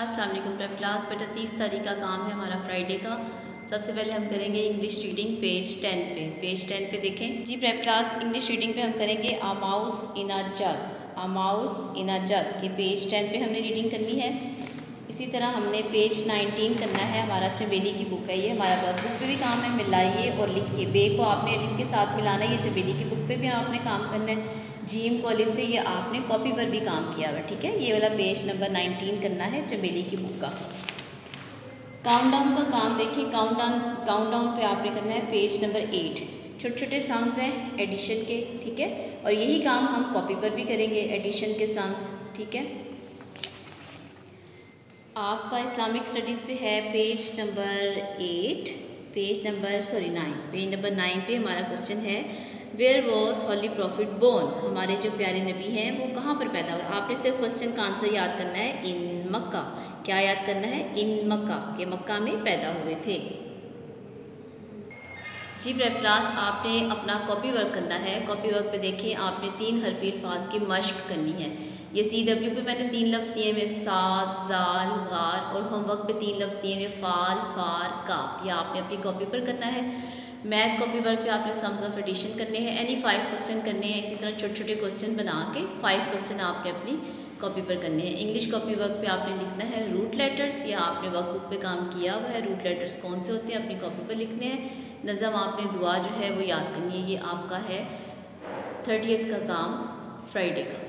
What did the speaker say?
अस्सलाम वालेकुम prep class. बेटा 30 तारीख का काम है हमारा फ्राइडे का। सबसे पहले हम करेंगे इंग्लिश रीडिंग पेज 10 पे। पेज 10 पे देखें जी प्रेप क्लास। इंग्लिश रीडिंग पे हम करेंगे a mouse in a jug. A mouse इन अ जग के पेज 10 पे हमने रीडिंग करनी है। इसी तरह हमने पेज 19 करना है। हमारा चमेली की बुक है, ये हमारा वर्कबुक पे भी काम है। मिलाइए और लिखिए। बे को आपने अलिफ के साथ मिलाना है। ये चमेली की बुक पे भी आपने काम करना है। जीम को अलिफ से, ये आपने कॉपी पर भी काम किया हुआ, ठीक है। ये वाला पेज नंबर 19 करना है चमेली की बुक का। काउंटडाउन का काम देखिए। काउंटडाउन पे आपने करना है पेज नंबर 8। छोटे छोटे सम्स हैं एडिशन के, ठीक है। और यही काम हम कॉपी पर भी करेंगे, एडिशन के सम्स, ठीक है। आपका इस्लामिक स्टडीज़ पे है पेज नंबर 9। पेज नंबर 9 पे हमारा क्वेश्चन है, where was holy prophet born. हमारे जो प्यारे नबी हैं वो कहाँ पर पैदा हुए। आपने सिर्फ क्वेश्चन का आंसर याद करना है, इन मक्का। क्या याद करना है? इन मक्का, के मक्का में पैदा हुए थे। जी प्रेप क्लास, आपने अपना कॉपी वर्क करना है। कॉपी वर्क पे देखिए, आपने 3 हरफी अल्फाज की मश्क करनी है। ये CW पे मैंने 3 लफ्ज़ दिए हुए, सात, जाल, गार। और होमवर्क पे 3 लफ्ज़ दिए हुए, फाल, फार, काप। यह आपने अपनी कॉपी पर करना है। मैथ कॉपी वर्क पे आपने सम्स ऑफ एडिशन करने हैं। एनी 5 क्वेश्चन करने हैं। इसी तरह छोटे छोटे क्वेश्चन बना के 5 क्वेश्चन आपने अपनी कॉपी पर करने हैं। इंग्लिश कॉपी वर्क पे आपने लिखना है रूट लेटर्स। या आपने वर्कबुक पे काम किया हुआ है, रूट लेटर्स कौन से होते हैं अपनी कॉपी पर लिखने हैं। नज़म आपने दुआ जो है वो याद करनी है। ये आपका है 30th का काम फ्राइडे का।